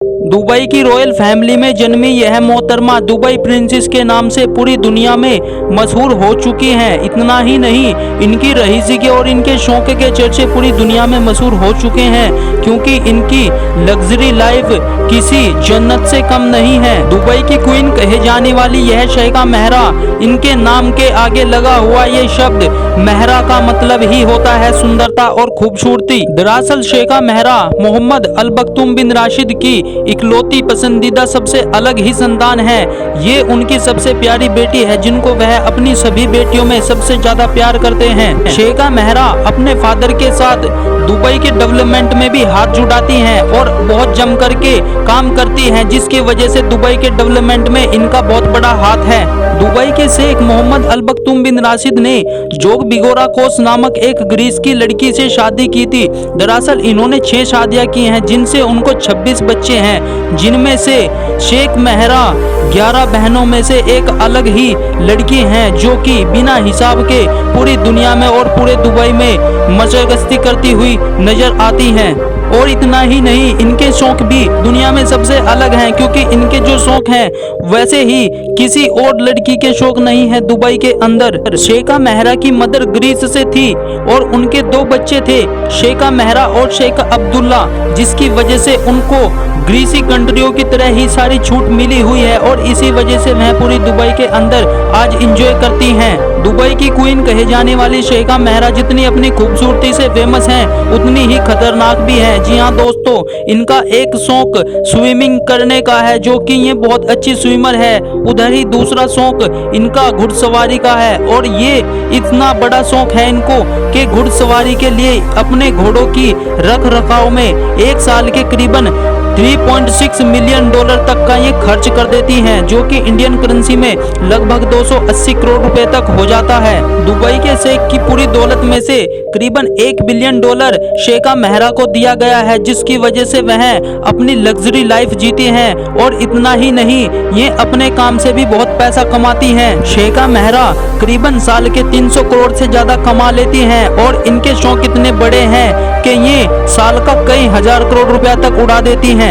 Dubai की royal family में जन्मी यह मोहतरमा दुबई प्रिंसेस के नाम से पूरी दुनिया में मशहूर हो चुकी हैं। इतना ही नहीं, इनकी रईसी के और इनके शौक के चर्चे पूरी दुनिया में मशहूर हो चुके हैं, क्योंकि इनकी लग्जरी लाइफ किसी जन्नत से कम नहीं है। दुबई की क्वीन कहे जाने वाली यह शेखा महरा, इनके नाम के आगे लगा हुआ ये शब्द महरा का मतलब ही होता है सुंदरता और खूबसूरती। दरअसल शेखा महरा मोहम्मद अल मखदूम बिन राशिद की इकलौती पसंदीदा सबसे अलग ही संतान है। ये उनकी सबसे प्यारी बेटी है, जिनको वह अपनी सभी बेटियों में सबसे ज्यादा प्यार करते हैं। शेखा महरा अपने फादर के साथ दुबई के डेवलपमेंट में भी हाथ जुटाती हैं और बहुत जम करके काम करती हैं, जिसकी वजह से दुबई के डेवलपमेंट में इनका बहुत बड़ा हाथ है। दुबई के शेख मोहम्मद अल मखदूम बिन राशिद ने जोग बिगोरा कोस नामक एक ग्रीस की लड़की से शादी की थी। दरअसल इन्होंने 6 शादियां की हैं, जिनसे उनको 26 बच्चे हैं, जिनमें से शेख महरा 11 बहनों में से एक अलग ही लड़की हैं, जो कि बिना हिसाब के पूरी दुनिया में और पूरे दुबई में मशगस्ती करती हुई नजर आती हैं। और इतना ही नहीं, इनके शौक भी दुनिया में सबसे अलग हैं, क्योंकि इनके जो शौक हैं वैसे ही किसी और लड़की के शौक नहीं है दुबई के अंदर। शेखा महरा की मदर ग्रीस से थी और उनके 2 बच्चे थे, शेखा महरा और शेख अब्दुल्ला, जिसकी वजह से उनको ग्रीसी कंट्रियों की तरह ही सारी छूट मिली हुई है और इसी वजह से वह पूरी दुबई के अंदर आज एंजॉय करती हैं। दुबई की क्वीन कहे जाने वाली शेखा महरा जितनी अपनी खूबसूरती से फेमस हैं, उतनी ही खतरनाक भी है। जी हाँ दोस्तों, इनका एक शौक स्विमिंग करने का है, जो कि ये बहुत अच्छी स्विमर है। उधर ही दूसरा शौक इनका घुड़सवारी का है, और ये इतना बड़ा शौक है इनको कि घुड़सवारी के लिए अपने घोड़ों की रख रखाव में 1 साल के करीबन $3.6 मिलियन तक का ये खर्च कर देती हैं, जो कि इंडियन करेंसी में लगभग 280 करोड़ रुपए तक हो जाता है। दुबई के शेख की पूरी दौलत में से करीबन $1 बिलियन शेखा महरा को दिया गया है, जिसकी वजह से वह अपनी लग्जरी लाइफ जीती हैं। और इतना ही नहीं, ये अपने काम से भी बहुत पैसा कमाती हैं। शेखा महरा करीबन साल के 300 करोड़ से ज्यादा कमा लेती हैं, और इनके शौक इतने बड़े हैं कि ये साल का कई हजार करोड़ रुपया तक उड़ा देती हैं।